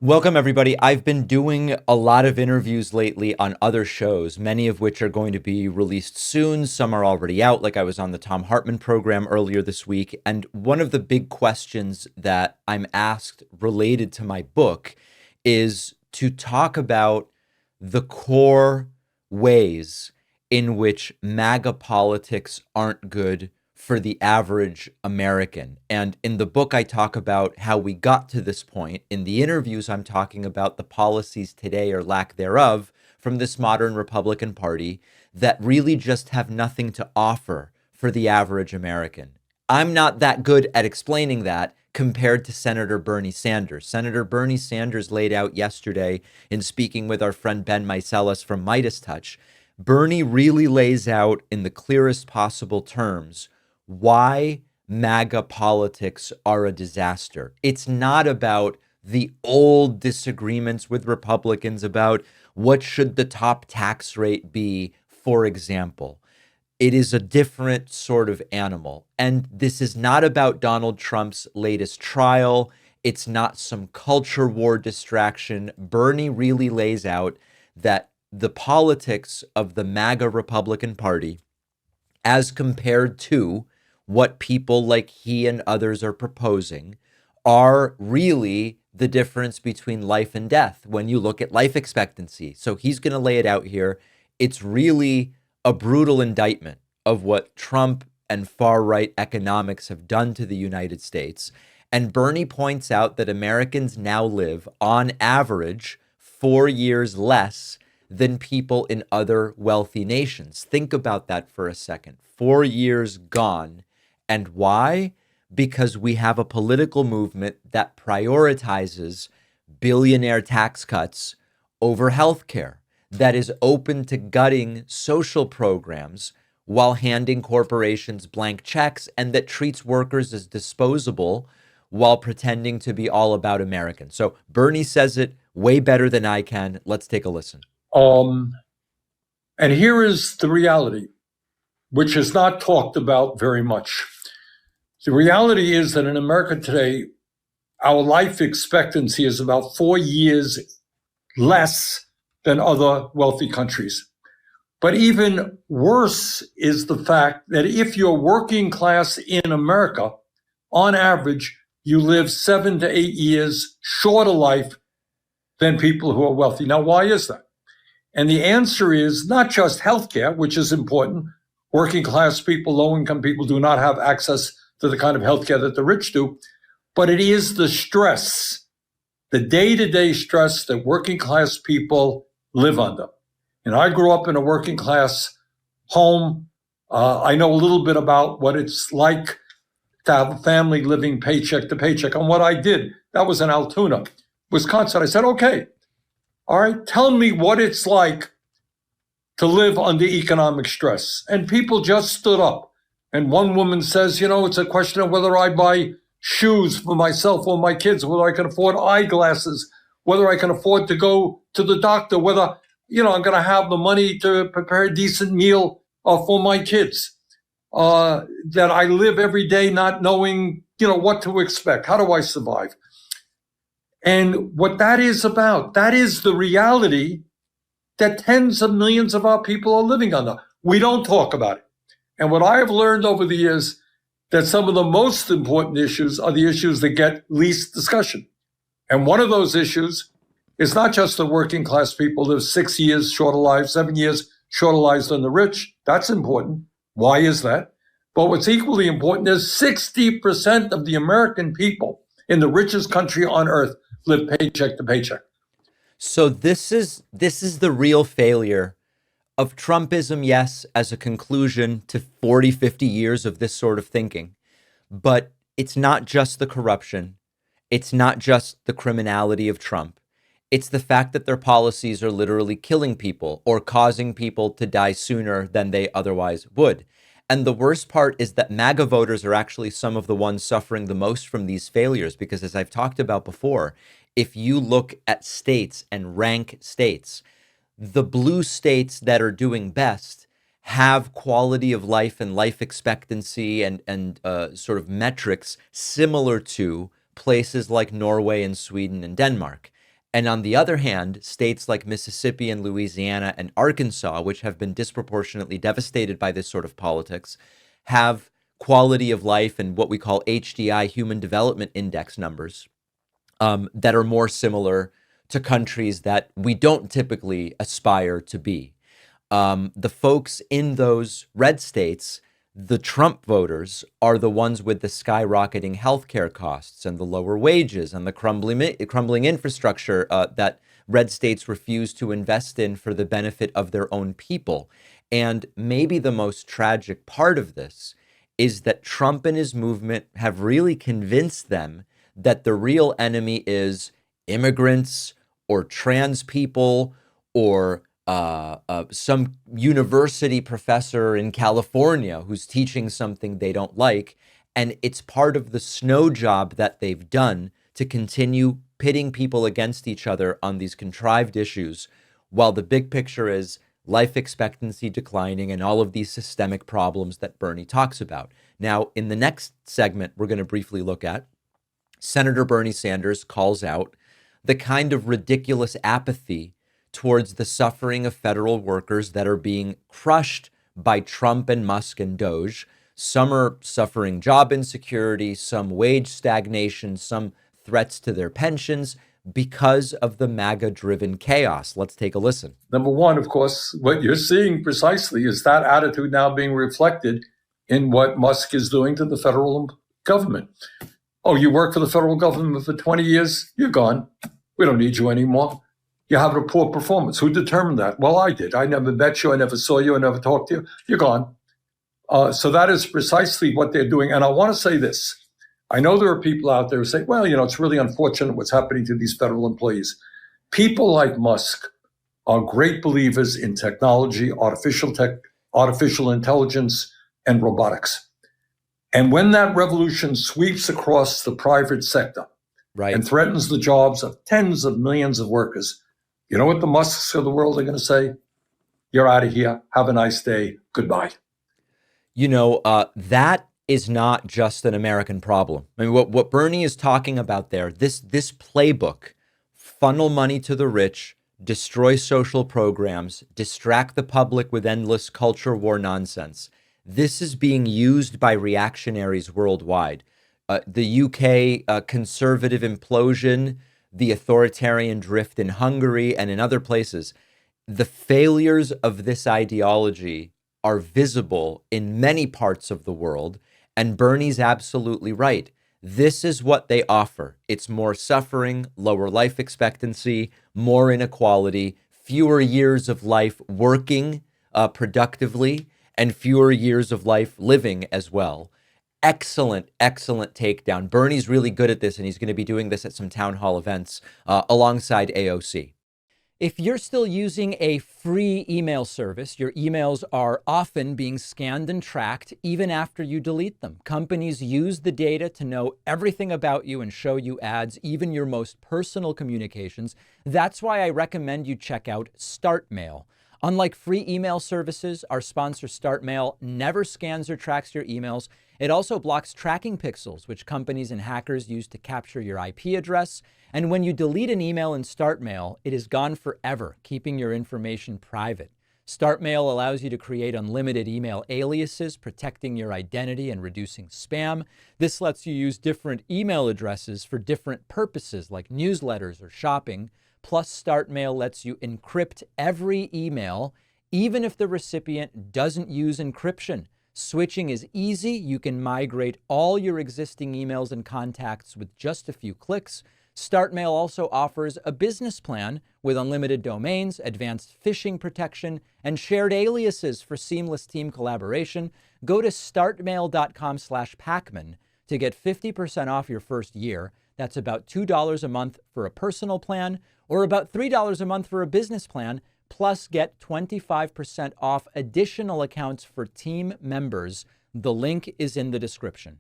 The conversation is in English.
Welcome, everybody. I've been doing a lot of interviews lately on other shows, many of which are going to be released soon. Some are already out, like I was on the Tom Hartman program earlier this week. And one of the big questions that I'm asked related to my book is to talk about the core ways in which MAGA politics aren't good for the average American. And in the book, I talk about how we got to this point. In the interviews, I'm talking about the policies today or lack thereof from this modern Republican Party that really just have nothing to offer for the average American. I'm not that good at explaining that compared to Senator Bernie Sanders. Senator Bernie Sanders laid out yesterday in speaking with our friend Ben Meiselas from Midas Touch. Bernie really lays out in the clearest possible terms why MAGA politics are a disaster. It's not about the old disagreements with Republicans about what should the top tax rate be, for example. It is a different sort of animal. And this is not about Donald Trump's latest trial. It's not some culture war distraction. Bernie really lays out that the politics of the MAGA Republican Party, as compared to what people like he and others are proposing, are really the difference between life and death when you look at life expectancy. So he's going to lay it out here. It's really a brutal indictment of what Trump and far-right economics have done to the United States. And Bernie points out that Americans now live, on average, 4 years less than people in other wealthy nations. Think about that for a second. 4 years gone. And why? Because we have a political movement that prioritizes billionaire tax cuts over healthcare, that is open to gutting social programs while handing corporations blank checks, and that treats workers as disposable while pretending to be all about Americans. So Bernie says it way better than I can. Let's take a listen. Um, and here is the reality, which is not talked about very much. The reality is that in America today, our life expectancy is about 4 years less than other wealthy countries. But even worse is the fact that if you're working class in America, on average, you live 7 to 8 years shorter life than people who are wealthy. Now, why is that? And the answer is not just healthcare, which is important. Working class people, low income people do not have access to the kind of healthcare that the rich do, but it is the stress, the day-to-day stress that working class people live under. And I grew up in a working class home. I know a little bit about what it's like to have a family living paycheck to paycheck. And what I did, that was in Altoona, Wisconsin. I said, okay, all right, tell me what it's like to live under economic stress. And people just stood up. And one woman says, it's a question of whether I buy shoes for myself or my kids, whether I can afford eyeglasses, whether I can afford to go to the doctor, whether, I'm going to have the money to prepare a decent meal for my kids. That I live every day not knowing, what to expect. How do I survive? And what that is about, that is the reality that tens of millions of our people are living under. We don't talk about it. And what I have learned over the years, that some of the most important issues are the issues that get least discussion. And one of those issues is not just the working class people live 6 years shorter lives, 7 years shorter lives than the rich. That's important. Why is that? But what's equally important is 60% of the American people in the richest country on earth live paycheck to paycheck. So this is the real failure of Trumpism, yes, as a conclusion to 40, 50 years of this sort of thinking. But it's not just the corruption. It's not just the criminality of Trump. It's the fact that their policies are literally killing people or causing people to die sooner than they otherwise would. And the worst part is that MAGA voters are actually some of the ones suffering the most from these failures, because as I've talked about before, if you look at states and rank states, the blue states that are doing best have quality of life and life expectancy and sort of metrics similar to places like Norway and Sweden and Denmark. And on the other hand, states like Mississippi and Louisiana and Arkansas, which have been disproportionately devastated by this sort of politics, have quality of life and what we call HDI, Human Development Index numbers, that are more similar to countries that we don't typically aspire to be. The folks in those red states, the Trump voters, are the ones with the skyrocketing healthcare costs and the lower wages and the crumbling infrastructure that red states refuse to invest in for the benefit of their own people. And maybe the most tragic part of this is that Trump and his movement have really convinced them that the real enemy is immigrants or trans people or some university professor in California who's teaching something they don't like. And it's part of the snow job that they've done to continue pitting people against each other on these contrived issues, while the big picture is life expectancy declining and all of these systemic problems that Bernie talks about. Now, in the next segment, we're going to briefly look at Senator Bernie Sanders calls out the kind of ridiculous apathy towards the suffering of federal workers that are being crushed by Trump and Musk and Doge. Some are suffering job insecurity, some wage stagnation, some threats to their pensions because of the MAGA-driven chaos. Let's take a listen. Number one, of course, what you're seeing precisely is that attitude now being reflected in what Musk is doing to the federal government. Oh, you work for the federal government for 20 years? You're gone. We don't need you anymore. You have a poor performance. Who determined that? Well, I did. I never met you. I never saw you. I never talked to you. You're gone. So that is precisely what they're doing. And I want to say this. I know there are people out there who say, well, it's really unfortunate what's happening to these federal employees. People like Musk are great believers in technology, artificial intelligence, and robotics. And when that revolution sweeps across the private sector, right, and threatens the jobs of tens of millions of workers, you know what the Musks of the world are going to say? You're out of here. Have a nice day. Goodbye. That is not just an American problem. I mean, what Bernie is talking about there, this playbook, funnel money to the rich, destroy social programs, distract the public with endless culture war nonsense. This is being used by reactionaries worldwide. The UK conservative implosion, the authoritarian drift in Hungary and in other places. The failures of this ideology are visible in many parts of the world, and Bernie's absolutely right. This is what they offer. It's more suffering, lower life expectancy, more inequality, fewer years of life working productively, and fewer years of life living as well. Excellent takedown. Bernie's really good at this, and he's going to be doing this at some town hall events alongside AOC. If you're still using a free email service, your emails are often being scanned and tracked even after you delete them. Companies use the data to know everything about you and show you ads, even your most personal communications. That's why I recommend you check out StartMail. Unlike free email services, our sponsor StartMail never scans or tracks your emails. It also blocks tracking pixels, which companies and hackers use to capture your IP address. And when you delete an email in StartMail, it is gone forever, keeping your information private. StartMail allows you to create unlimited email aliases, protecting your identity and reducing spam. This lets you use different email addresses for different purposes, like newsletters or shopping. Plus, StartMail lets you encrypt every email, even if the recipient doesn't use encryption. Switching is easy. You can migrate all your existing emails and contacts with just a few clicks. StartMail also offers a business plan with unlimited domains, advanced phishing protection, and shared aliases for seamless team collaboration. Go to startmail.com/Pacman to get 50% off your first year. That's about $2 a month for a personal plan, or about $3 a month for a business plan, plus get 25% off additional accounts for team members. The link is in the description.